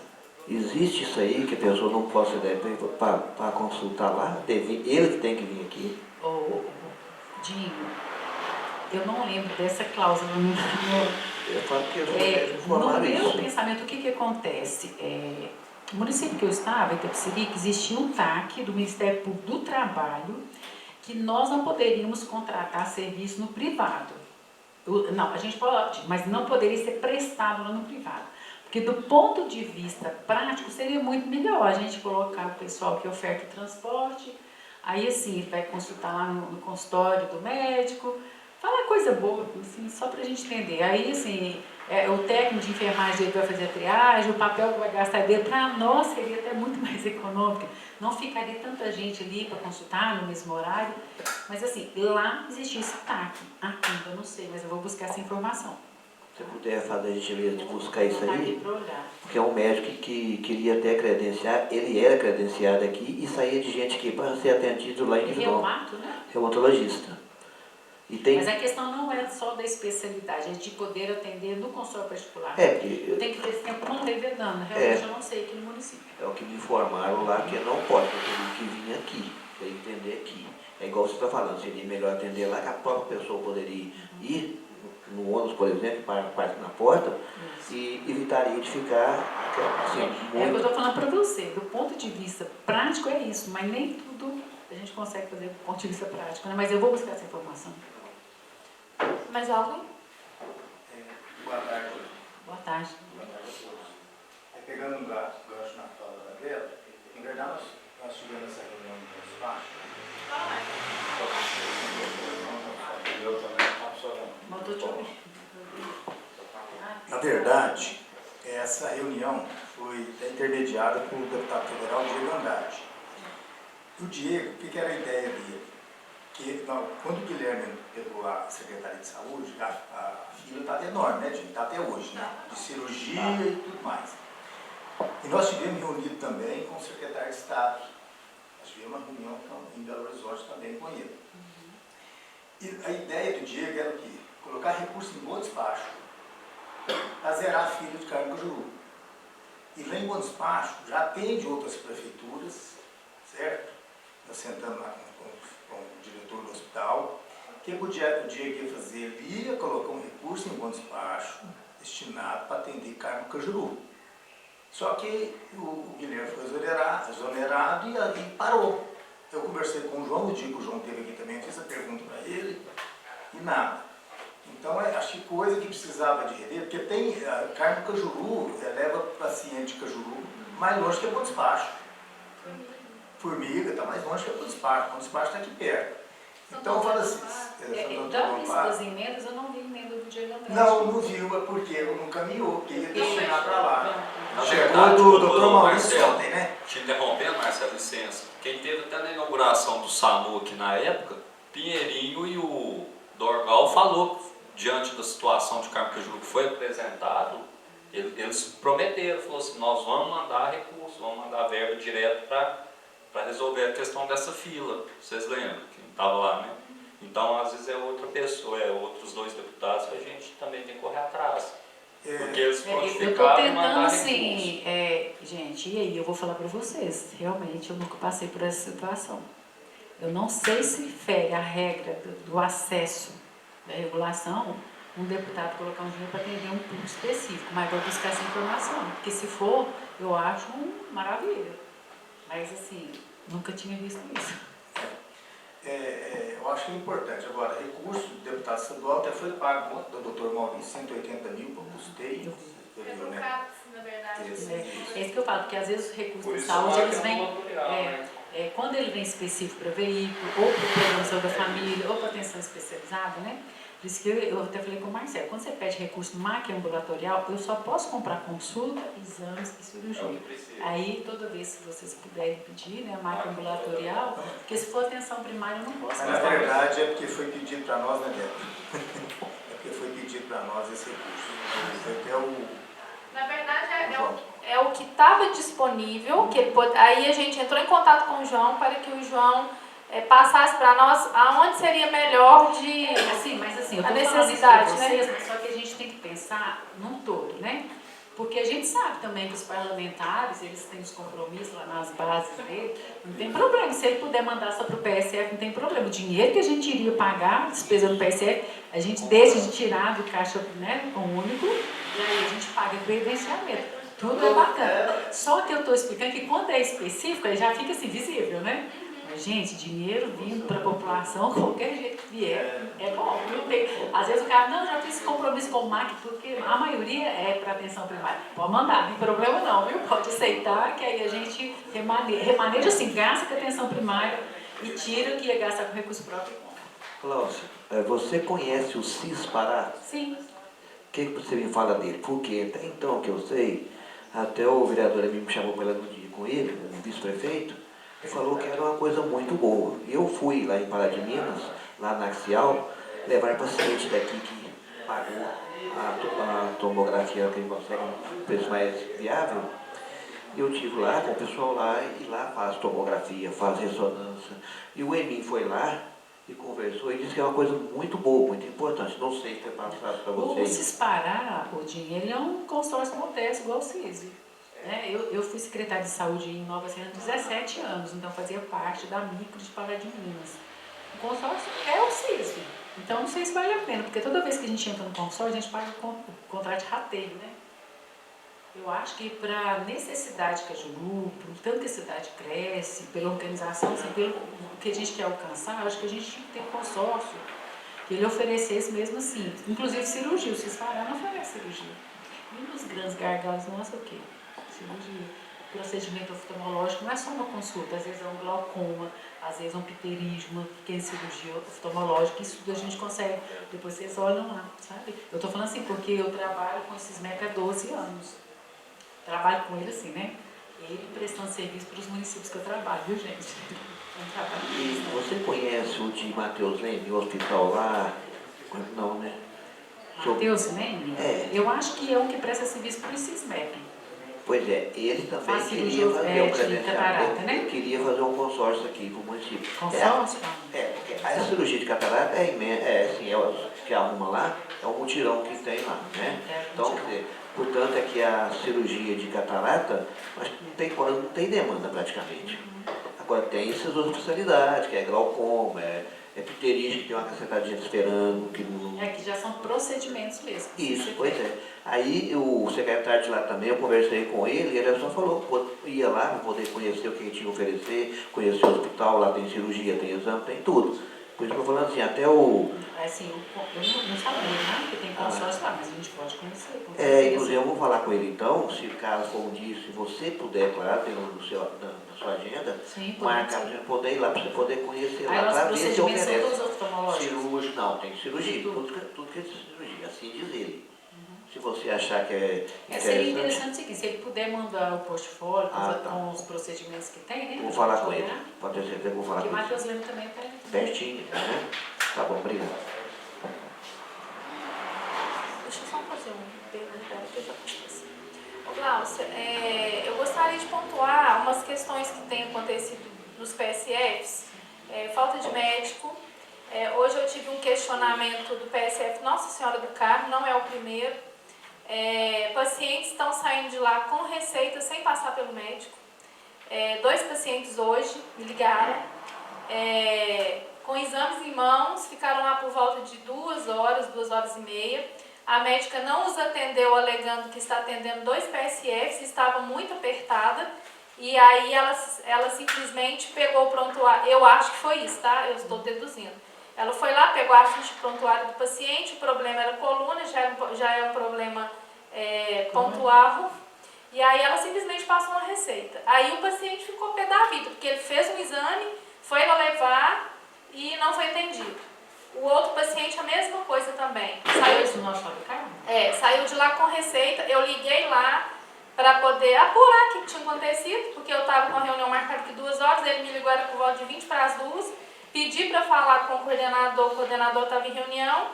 existe isso aí que a pessoa não possa ir para consultar lá? Ele que tem que vir aqui? Dinho, eu não lembro dessa cláusula Eu falo que eu no meu pensamento, o que acontece? No município que eu estava, em Itapecerica, existia um TAC do Ministério Público do Trabalho que nós não poderíamos contratar serviço no privado. Não, a gente pode, mas não poderia ser prestado lá no privado. Porque do ponto de vista prático, seria muito melhor a gente colocar o pessoal que oferta o transporte, aí assim, vai consultar lá no consultório do médico, fala coisa boa, assim, só para a gente entender. Aí, assim, o técnico de enfermagem dele vai fazer a triagem, o papel que vai gastar dele, para nós seria até muito mais econômico. Não ficaria tanta gente ali para consultar no mesmo horário. Mas, assim, lá existia esse TAC. Aqui, eu não sei, mas eu vou buscar essa informação. Se puder fazer a gentileza de buscar isso aí, olhar. porque é um médico que queria até credenciar, ele era credenciado aqui e saía de gente aqui para ser atendido lá em individual. Reumato, né? Reumatologista. E tem... Mas a questão não é só da especialidade, é de poder atender no consultório particular. Eu tenho que ter esse tempo não revelando, realmente eu não sei aqui no município. É o que me informaram lá, que não pode, eu tenho que vir aqui, para entender aqui. É igual você está falando, seria melhor atender lá, que a própria pessoa poderia ir no ônibus, por exemplo, para na porta, e evitaria de ficar assim, muito... É o que eu estou falando para você, do ponto de vista prático é isso, mas nem tudo a gente consegue fazer do ponto de vista prático, né? Mas eu vou buscar essa informação. Mais alguém? Boa tarde. Boa tarde. Boa tarde a todos. Pegando um gancho na fala da Bela, em verdade nós tivemos essa reunião no espaço. Eu também Na verdade, essa reunião foi intermediada por o deputado federal Diego Andrade. O Diego, o que era a ideia dele? Que quando o Guilherme pegou a Secretaria de Saúde, a fila está enorme, né, gente? Está até hoje, né? De cirurgia e tudo mais. E nós tivemos reunido também com o secretário de Estado. Nós tivemos uma reunião em Belo Horizonte também com ele. E a ideia do Diego era o quê? Colocar recursos em Bom Despacho para zerar a fila de Caramucajuru. E lá em Bom Despacho já atende outras prefeituras, certo? Nós sentamos lá com o diretor do hospital. O que o Diego ia fazer? Ele ia colocar um recurso em Bom Despacho destinado para atender Caramucajuru. Só que o Guilherme foi exonerado e ali parou. Eu conversei com o João, no dia que o João esteve aqui também, fiz a pergunta para ele e nada. Então, acho que coisa que precisava de rever, porque tem Caramucajuru, leva paciente de Cajuru mais longe que Bom Despacho. Formiga está mais longe que o despacho. O despacho está aqui perto. São Então, fala Paulo, assim, Da lista das emendas, eu não vi emenda do Diego Andrade. não viu, é porque eu não caminhou, porque ia destinar para lá. Na Chegou verdade, do Dr. Maurício Marcelo, ontem, né? te interrompendo, Marcelo, licença. Quem teve até na inauguração do SAMU aqui na época, Pinheirinho e o Dorval falou, diante da situação de Carmo que foi apresentado, eles prometeram, falou assim, nós vamos mandar recursos, vamos mandar verba direto para resolver a questão dessa fila. Vocês lembram que estava lá, né? Então, às vezes é outra pessoa, é outros 2 deputados que a gente também tem que correr atrás. Porque eles Eu estou prontificaram e tentando mandaram assim, gente, e aí eu vou falar para vocês, realmente eu nunca passei por essa situação. Eu não sei se fere a regra do acesso da regulação, um deputado colocar um dinheiro para atender um público específico, mas vou buscar essa informação, porque se for, eu acho maravilha. Mas assim, nunca tinha visto isso. Eu acho que é importante. Agora, recurso do deputado estadual até foi pago ontem do Dr. Maurício, 180 mil para o custeio. É pro CAPS, na verdade. É isso que eu falo, porque às vezes os recursos Por de isso saúde, lá eles que é um vêm... material, né? Quando ele vem específico para veículo, ou para o programa de saúde da família, ou para atenção especializada, né? Por isso que eu até falei com o Marcelo, quando você pede recurso máquina ambulatorial, eu só posso comprar consulta, exames e cirurgia. Aí, toda vez que vocês puderem pedir, né, a máquina ambulatorial, porque se for atenção primária, eu não posso. Mas na verdade é porque foi pedido para nós, né, Beto? É porque foi pedido para nós esse recurso. Foi até o... Na verdade, é o que estava disponível, que ele aí a gente entrou em contato com o João para que o João passasse para nós aonde seria melhor de... Assim, mas assim, eu a tô necessidade, falando isso pra vocês, né? mas só que a gente tem que pensar num todo, né? Porque a gente sabe também que os parlamentares, eles têm os compromissos lá nas bases dele, não tem problema. Se ele puder mandar só para o PSF, não tem problema. O dinheiro que a gente iria pagar, despesa do PSF, a gente deixa de tirar do caixa, né, único, e aí a gente paga credenciamento. Tudo é bacana. Só que eu estou explicando que quando é específico, aí já fica assim, visível, né? Mas, gente, dinheiro vindo para a população, qualquer jeito que vier, é bom. Não tem... Às vezes o cara, não, já fiz compromisso com o MAC, porque a maioria é para atenção primária. Pode mandar, não tem problema não, viu? Pode aceitar, que aí a gente remaneja assim, gasta com a atenção primária e tira o que ia gastar com recurso próprio. Cláudio, você conhece o CIS Pará? Sim. O que você me fala dele? Porque até então que eu sei, até o vereador me chamou para ir lá no dia com ele, o vice-prefeito, e falou que era uma coisa muito boa. Eu fui lá em Pará de Minas, lá na Axial, levar paciente daqui que pagou a tomografia que ele consegue um preço mais viável. E eu estive lá com o pessoal lá, e lá faz tomografia, faz ressonância. E o Emin foi lá e conversou e disse que é uma coisa muito boa, muito importante. Não sei se é passado para O vocês. CISPARÁ, o dinheiro, ele é um consórcio modesto, igual o CISI. Eu fui secretária de saúde em Nova Serra há 17 anos, então fazia parte da micro de Pará de Minas. O consórcio é o CISI. Então não sei se vale a pena, porque toda vez que a gente entra no consórcio, a gente paga o contrato de rateio, né? Eu acho que para a necessidade que a Juru, por tanto que a cidade cresce, pela organização, assim, pelo que a gente quer alcançar, eu acho que a gente tinha que ter um consórcio que ele oferecesse mesmo assim, inclusive cirurgia. O CISPARÁ não oferece cirurgia. E um dos grandes gargalos nossos é o quê? Cirurgia. Procedimento oftalmológico não é só uma consulta, às vezes é um glaucoma, às vezes é um pterígio, que é cirurgia oftalmológica, isso tudo a gente consegue. Depois vocês olham lá, sabe? Eu estou falando assim porque eu trabalho com o CISMEC há 12 anos. Trabalho com ele assim, né? Ele prestando serviço para os municípios que eu trabalho, viu, gente? E você conhece o de Matheus Leme, o hospital lá? Não, né? Matheus Leme? É. Eu acho que é um que presta serviço para o CISMEC. Pois é, ele também Faz queria cirurgia, fazer um de credenciamento, catarata, né? ele queria fazer um consórcio aqui para o município. Consórcio? Porque a cirurgia de catarata assim, é o que arruma lá, é um mutirão que tem lá, né? Então, quer dizer, portanto, é que a cirurgia de catarata, mas não tem demanda praticamente. Agora tem essas outras especialidades, que é glaucoma, é pterígio, que tem uma cacetadinha esperando, que não... Que já são procedimentos mesmo. Isso, pois é. Aí o secretário de lá também, eu conversei com ele, e ele só falou que ia lá para poder conhecer o que ele tinha a oferecer, conhecer o hospital, lá tem cirurgia, tem exame, tem tudo. Por isso que eu estou falando assim, até o... Assim, eu não sabia, né? Porque tem consórcio lá, mas a gente pode conhecer. Com certeza. Inclusive eu vou falar com ele então, se caso for um dia, se você puder, claro, tem no seu, na sua agenda, Sim, marcar para você poder ir lá, para você poder conhecer aí lá, os para ver se procedimentos são todos oferece. oftalmológicos. Cirúrgico, não, tem cirurgia, tudo que é cirurgia, assim diz ele. Se você achar que é Seria interessante, interessante o seguinte, se ele puder mandar o portfólio tá. com os procedimentos que tem, né? Vou pra falar gente com ele, olhar. pode ter certeza que eu vou falar Porque com ele. Matheus Lemos também tá ali. Pertinho, né? Tá bom, obrigado. Deixa eu só fazer uma pergunta que eu já esqueci. Ô, Glaucia, eu gostaria de pontuar umas questões que têm acontecido nos PSFs. Falta de médico. Hoje eu tive um questionamento do PSF Nossa Senhora do Carmo, não é o primeiro. Pacientes estão saindo de lá com receita sem passar pelo médico. 2 pacientes hoje me ligaram, com exames em mãos, ficaram lá por volta de 2 horas, 2 horas e meia. A médica não os atendeu, alegando que está atendendo 2 PSFs, estava muito apertada. E aí ela simplesmente pegou o prontuário, eu acho que foi isso, tá? Eu estou deduzindo. Ela foi lá, pegou a ficha de prontuário do paciente, o problema era coluna, já é um problema pontual. E aí ela simplesmente passou uma receita. Aí o paciente ficou pé da vida, porque ele fez um exame, foi lá levar e não foi atendido. O outro paciente a mesma coisa também. Saiu de lá com receita, eu liguei lá para poder apurar o que tinha acontecido, porque eu estava com a reunião marcada de 2 horas, ele me ligou era por volta de 20 para as 2, pedi para falar com o coordenador estava em reunião,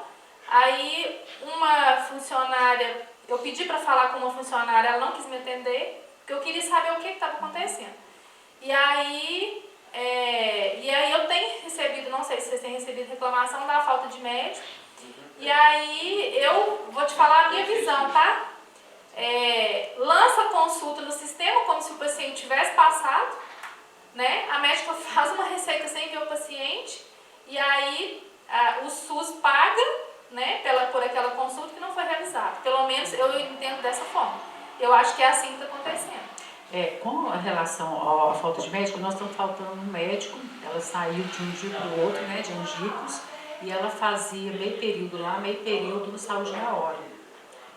aí uma funcionária, eu pedi para falar com uma funcionária, ela não quis me atender, porque eu queria saber o que estava acontecendo. E aí eu tenho recebido, não sei se vocês têm recebido reclamação da falta de médico, e aí eu vou te falar a minha visão, tá? Lança a consulta no sistema como se o paciente tivesse passado, né? A médica faz uma receita sem ver o paciente e aí o SUS paga, né, por aquela consulta que não foi realizada. Pelo menos eu entendo dessa forma. Eu acho que é assim que está acontecendo. Com relação à falta de médico, nós estamos faltando um médico. Ela saiu de um dia para o outro, né, de Angicos, e ela fazia meio período lá, meio período no Saúde na Hora.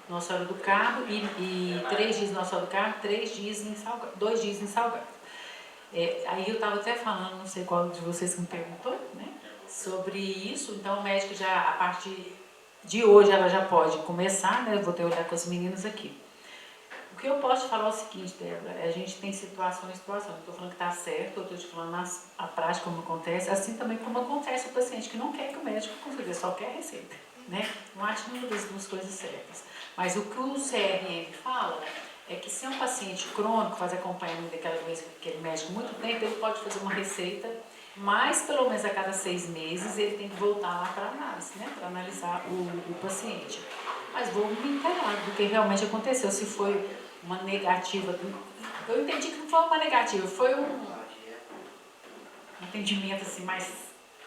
Nossa Senhora do Carmo e 3 dias Nossa Senhora do Carmo, 2 dias em Salgado. Aí eu estava até falando, não sei qual de vocês que me perguntou, né, sobre isso. Então o médico já, a partir de hoje, ela já pode começar, né, eu vou ter que olhar com as meninas aqui. O que eu posso te falar é o seguinte, Débora, a gente tem situações, não estou falando que está certo, eu estou te falando a prática como acontece, assim também como acontece o paciente que não quer que o médico consiga, só quer a receita, né? Não acho nenhuma das duas coisas certas. Mas o que o CRM fala é que se é um paciente crônico, faz acompanhamento daquela doença com aquele médico muito tempo, ele pode fazer uma receita, mas pelo menos a cada 6 meses ele tem que voltar lá para análise, né? Para analisar o paciente. Mas vou me inteirar do que realmente aconteceu, se foi uma negativa. Eu entendi que não foi uma negativa, foi um atendimento assim mais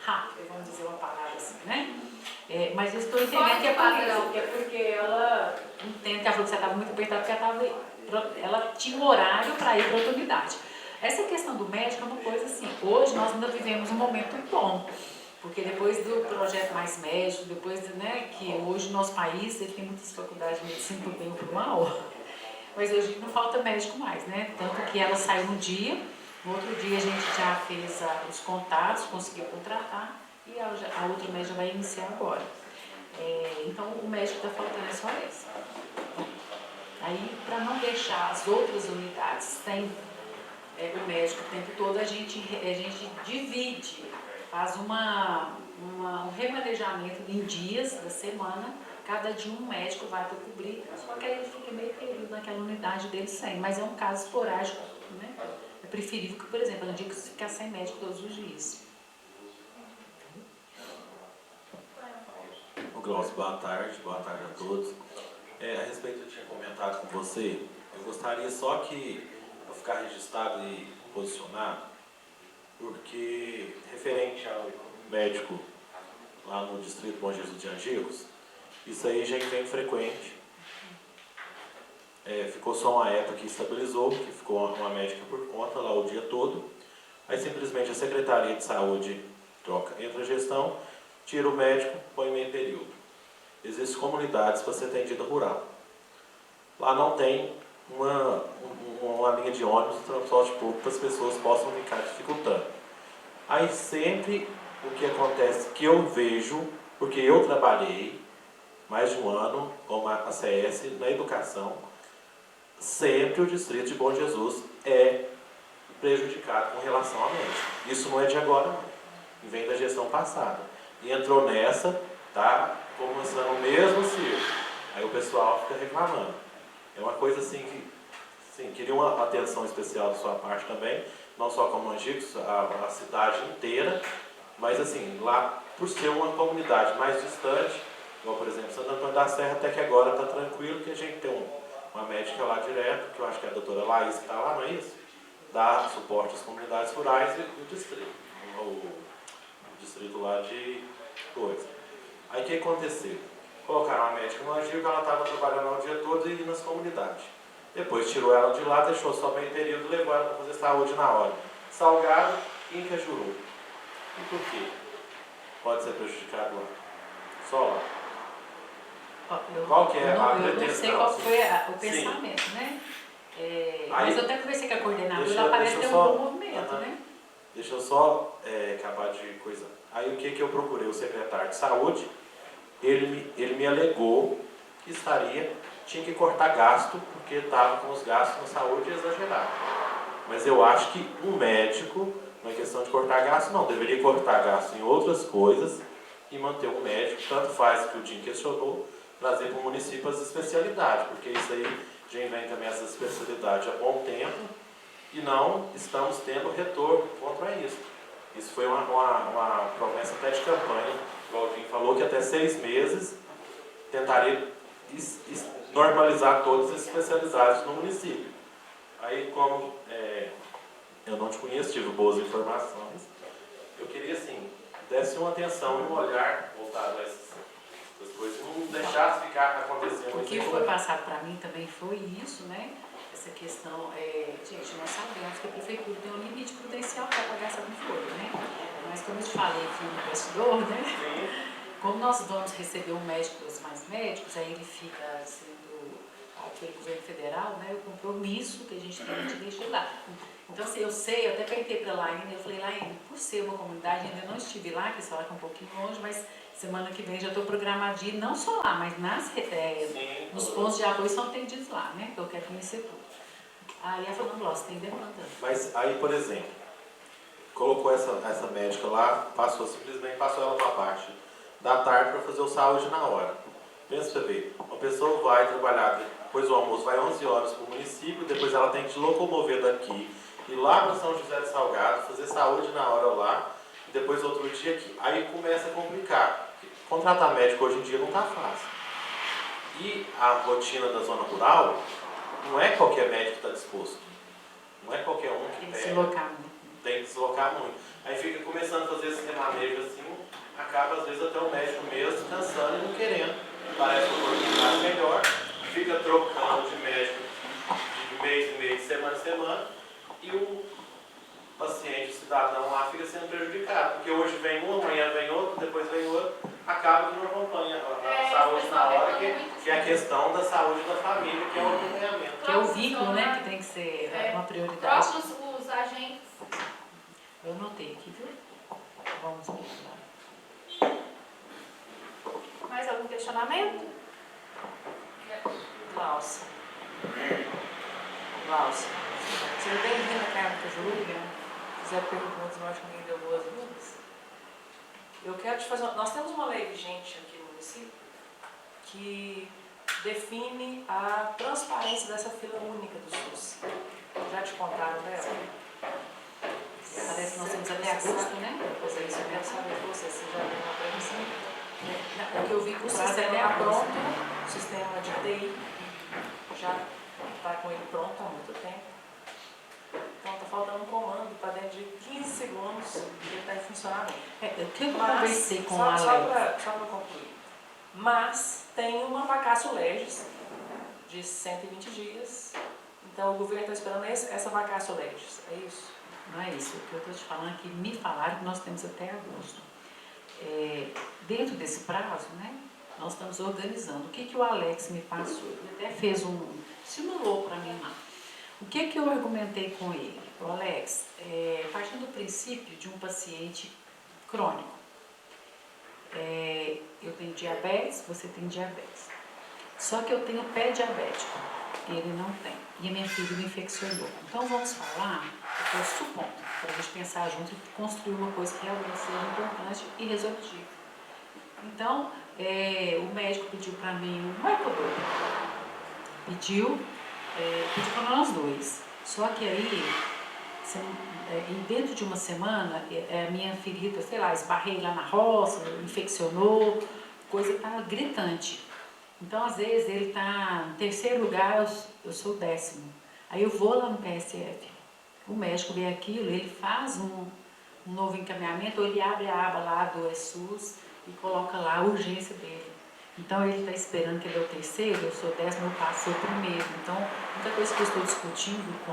rápido, vamos dizer uma palavra assim, né? Mas eu estou entendendo que é padrão, que é porque ela entende que ela falou que você estava muito apertada, porque ela tinha um horário para ir para outra unidade. Essa questão do médico é uma coisa assim, hoje nós ainda vivemos um momento bom, porque depois do projeto Mais Médico, depois, né, que hoje o nosso país ele tem muitas faculdades de medicina por bem ou por mal, mas hoje não falta médico mais, né? Tanto que ela saiu um dia, no outro dia a gente já fez os contatos, conseguiu contratar, e a outra médica vai iniciar agora. Então o médico está faltando é só essa. Aí, para não deixar as outras unidades sem o médico o tempo todo, a gente divide, faz um remanejamento em dias da semana, cada dia um médico vai para cobrir, só que aí ele fica meio período naquela unidade dele sem, mas é um caso esporádico, né? É preferível que, por exemplo, eu digo que ficar sem médico todos os dias. Glaucio, boa tarde a todos. A respeito, eu tinha comentado com você, eu gostaria só que eu ficar registrado e posicionado, porque referente ao médico lá no Distrito Bom Jesus de Angicos, isso aí já vem frequente. Ficou só uma época que estabilizou, que ficou uma médica por conta lá o dia todo. Aí simplesmente a Secretaria de Saúde entra a gestão, tira o médico, põe meio período. Existem comunidades para ser atendida rural. Lá não tem uma linha de ônibus, transporte público, para as pessoas possam ficar dificultando. Aí sempre o que acontece, que eu vejo, porque eu trabalhei mais de um ano com a CS na educação, sempre o distrito de Bom Jesus é prejudicado com relação a médico. Isso não é de agora, não. Vem da gestão passada. E entrou nessa, tá começando o mesmo ciclo. Aí o pessoal fica reclamando. É uma coisa assim que, sim, queria uma atenção especial da sua parte também, não só como Angicos, a cidade inteira, mas assim, lá, por ser uma comunidade mais distante, igual por exemplo, Santo Antônio da Serra, até que agora está tranquilo, que a gente tem uma médica lá direto, que eu acho que é a doutora Laís que está lá, não é isso? Dá suporte às comunidades rurais e o distrito. O distrito lá de coisa. Aí o que aconteceu? Colocaram a médica no Angil, que ela estava trabalhando lá o dia todo e indo nas comunidades. Depois tirou ela de lá, deixou só bem período e levou ela para fazer saúde na hora. Salgado e em Cajuru. E por quê? Pode ser prejudicado lá. Só lá. Qual que é a pretensão? Eu não sei qual foi o Sim. pensamento, né? Aí, mas eu até conversei com a coordenadora, ela parece ter um bom movimento, né? Deixa eu só acabar de coisa. Aí o que eu procurei? O secretário de saúde, ele me alegou que tinha que cortar gasto, porque estava com os gastos na saúde exagerados. Mas eu acho que um médico, não é questão de cortar gasto, não, deveria cortar gasto em outras coisas e manter um médico, tanto faz o que o Jim questionou, trazer para o município as especialidades, porque isso aí já vem também essas especialidades há bom tempo e não estamos tendo retorno contra isso. Isso foi uma promessa até de campanha, igual o Jim falou, que até 6 meses tentaria normalizar todos os especializados no município. Aí, como eu não te conheço, tive boas informações, eu queria, assim, desse uma atenção e um olhar voltado a essas coisas, não deixasse ficar acontecendo. O que foi passado para mim também foi isso, né? Essa questão, gente, nós sabemos que a prefeitura tem um limite prudencial para pagar essa folha, né? Mas como eu te falei aqui no bastidor, né? Sim. Como nós vamos receber um médico dos mais médicos, aí ele fica sendo aquele governo federal, né? O compromisso que a gente tem de legislar. Então, assim, eu sei, eu até perguntei para a Laine, eu falei, Laine, por ser uma comunidade, ainda não estive lá, que esse lá é um pouquinho longe, mas semana que vem já estou programada de ir, não só lá, mas nos pontos de apoio são atendidos lá, né? Que eu quero conhecer tudo. Aí ela falou, nossa, tem demanda. Mas aí, por exemplo, colocou essa médica lá, simplesmente passou ela para a parte da tarde para fazer o saúde na hora. Pensa pra ver, uma pessoa vai trabalhar, depois do almoço vai 11 horas para o município, depois ela tem que se locomover daqui, ir lá para São José de Salgado, fazer saúde na hora lá, e depois outro dia aqui. Aí começa a complicar. Contratar médico hoje em dia não está fácil. E a rotina da zona rural, não é qualquer médico que está disposto. Não é qualquer um que tem que se deslocar muito. Tem que deslocar muito. Aí fica começando a fazer esse remanejo assim, acaba às vezes até o médico mesmo cansando e não querendo. Parece uma oportunidade melhor, fica trocando de médico de mês em mês, semana em semana, e o paciente, o cidadão lá fica sendo prejudicado, porque hoje vem um, amanhã vem outro, depois vem outro, acaba que não acompanha a saúde na hora, que é a questão da saúde da família, que é o acompanhamento. Que é o vínculo, né, que tem que ser uma prioridade. Os agentes. Eu notei aqui, viu? Vamos ver. Mais algum questionamento? Glaucia. Você bem vindo a Carmen Cajuruga, fizer perguntas, eu acho que ninguém deu boas dúvidas. Eu quero te fazer nós temos uma lei vigente aqui no município que define a transparência dessa fila única do SUS. Já te contaram dela? Parece que nós temos até agosto, né? Para fazer isso, eu quero saber de você, você já tem uma previsão? Porque eu vi que O o sistema é está pronto, o sistema de TI já está com ele pronto há muito tempo. Então está faltando um comando para dentro de 15 segundos ele está em funcionamento. O que eu conversei com a Só para concluir. Mas tem uma vacácio legis de 120 dias. Então o governo está esperando essa vacácio legis. É isso? Não é isso. O que eu estou te falando é que me falaram que nós temos até agosto. Dentro desse prazo, né? nós estamos organizando. O que o Alex me passou? Ele até fez simulou para mim lá. O que eu argumentei com ele? O Alex, partindo do princípio de um paciente crônico, eu tenho diabetes, você tem diabetes. Só que eu tenho pé diabético, ele não tem. E a minha filha me infeccionou. Então vamos falar, eu estou supondo, para a gente pensar junto e construir uma coisa que realmente seja importante e resolutiva. Então, o médico pediu para mim um marcador. Pediu para nós dois. Só que aí, dentro de uma semana, a minha ferida, sei lá, esbarrei lá na roça, infeccionou, coisa tá gritante. Então, às vezes, ele está em terceiro lugar, eu sou o 10º. Aí eu vou lá no PSF. O médico vê aquilo, ele faz um novo encaminhamento, ou ele abre a aba lá do SUS e coloca lá a urgência dele. Então, ele está esperando que ele é o terceiro, eu sou o 10º, eu passo o primeiro. Então, muita coisa que eu estou discutindo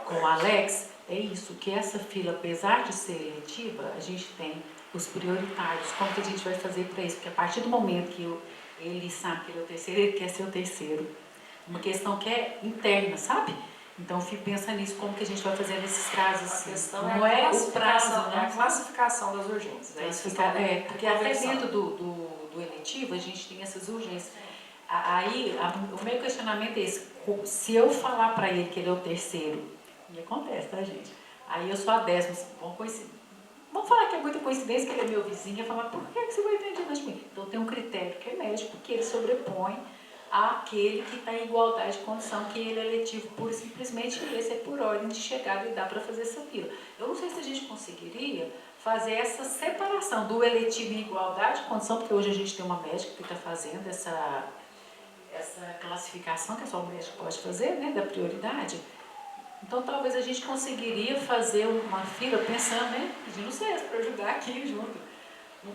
com o Alex é isso, que essa fila, apesar de ser eletiva, a gente tem os prioritários. Como que a gente vai fazer para isso? Porque a partir do momento que ele sabe que ele é o terceiro, ele quer ser o terceiro. Uma questão que é interna, sabe? Então, eu fico pensando nisso, como que a gente vai fazer nesses casos. A questão não é o prazo, é a classificação das urgências. É isso que porque até dentro do eletivo, a gente tem essas urgências. Aí, o meu questionamento é esse. Se eu falar para ele que ele é o terceiro, e acontece, tá, gente? Aí eu sou a 10ª, vamos falar que é muita coincidência que ele é meu vizinho, eu falar, por que você vai entender de mim? Então tem um critério que é médico, que ele sobrepõe àquele que está em igualdade de condição, que ele é eletivo pura e simplesmente, e esse é por ordem de chegada e dá para fazer essa fila. Eu não sei se a gente conseguiria fazer essa separação do eletivo em igualdade de condição, porque hoje a gente tem uma médica que está fazendo essa classificação, que só o médico pode fazer, né, da prioridade. Então, talvez a gente conseguiria fazer uma fila, pensando, né, pedindo vocês para ajudar aqui junto,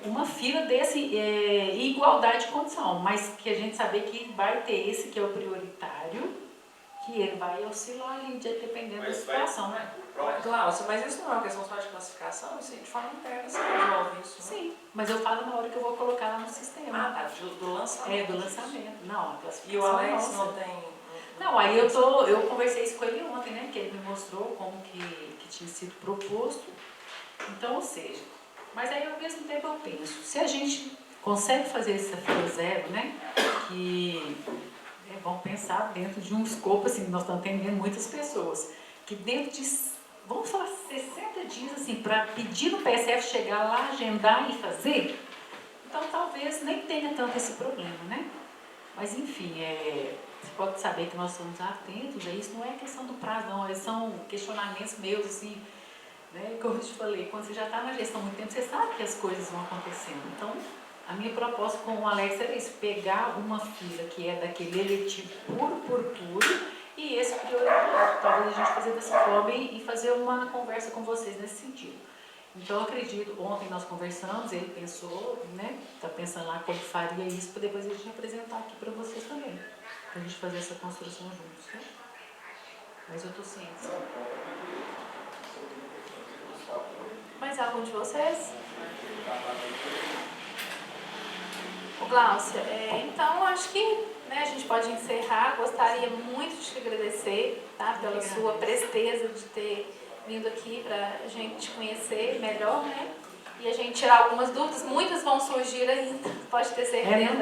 uma fila desse em igualdade de condição, mas que a gente saber que vai ter esse que é o prioritário, que ele vai oscilar ali, dependendo da situação, né? Glaucia, mas isso não é uma questão só de classificação, isso de forma interna você resolve isso. Sim, mas eu falo na hora que eu vou colocar lá no sistema. Ah, tá, do lançamento. Do lançamento. Não, a classificação. E o Alex nossa. não tem... Não, aí eu conversei isso com ele ontem, né, que ele me mostrou como que tinha sido proposto. Então, ou seja, mas aí ao mesmo tempo eu penso, se a gente consegue fazer essa fila zero, né, que vamos pensar dentro de um escopo, assim, nós estamos atendendo muitas pessoas, que dentro de, vamos falar, 60 dias, assim, para pedir no PSF chegar lá, agendar e fazer, então talvez nem tenha tanto esse problema, né? Mas enfim, você pode saber que nós estamos atentos a isso, não é questão do prazo, não, são questionamentos meus, assim, né? Como eu te falei, quando você já está na gestão há muito tempo, você sabe que as coisas vão acontecendo. Então, a minha proposta com o Alex era isso, pegar uma fila que é daquele eletivo puro por puro e esse prioritário. Talvez a gente fazer dessa forma e fazer uma conversa com vocês nesse sentido. Então, eu acredito, ontem nós conversamos, ele pensou, né, está pensando lá como faria isso, para depois a gente apresentar aqui para vocês também, para a gente fazer essa construção juntos, né? Mas eu estou ciente. Mais algum de vocês? Ô, Glaucia, então acho que, né, a gente pode encerrar. Gostaria muito de te agradecer, tá, pela sua presteza de ter vindo aqui para a gente te conhecer melhor, né? E a gente tirar algumas dúvidas, muitas vão surgir ainda, pode ter certeza.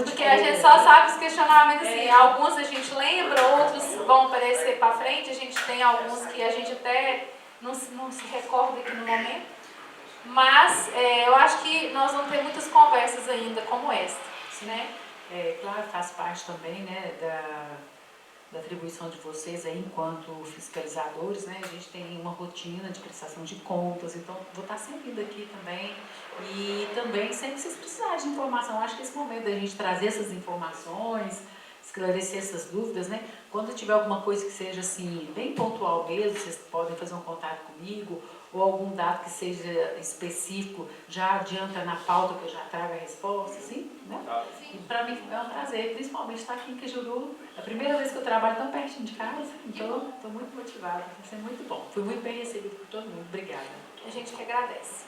Porque a gente só sabe os questionamentos, assim, alguns a gente lembra, outros vão aparecer para frente, a gente tem alguns que a gente até não se recorda aqui no momento. Mas eu acho que nós vamos ter muitas conversas ainda como esta, né? Claro, faz parte também, né, da atribuição de vocês aí enquanto fiscalizadores, né? A gente tem uma rotina de prestação de contas, então vou estar sempre indo aqui também e também sempre que vocês precisarem de informação. Acho que esse momento da gente trazer essas informações, esclarecer essas dúvidas, né? Quando tiver alguma coisa que seja assim, bem pontual mesmo, vocês podem fazer um contato comigo, ou algum dado que seja específico, já adianta na pauta que eu já trago a resposta, assim, né? E para mim é um prazer, principalmente estar aqui em Cajuru. É a primeira vez que eu trabalho tão pertinho de casa, então estou muito motivada, vai ser muito bom. Fui muito bem recebido por todo mundo. Obrigada. A gente que agradece.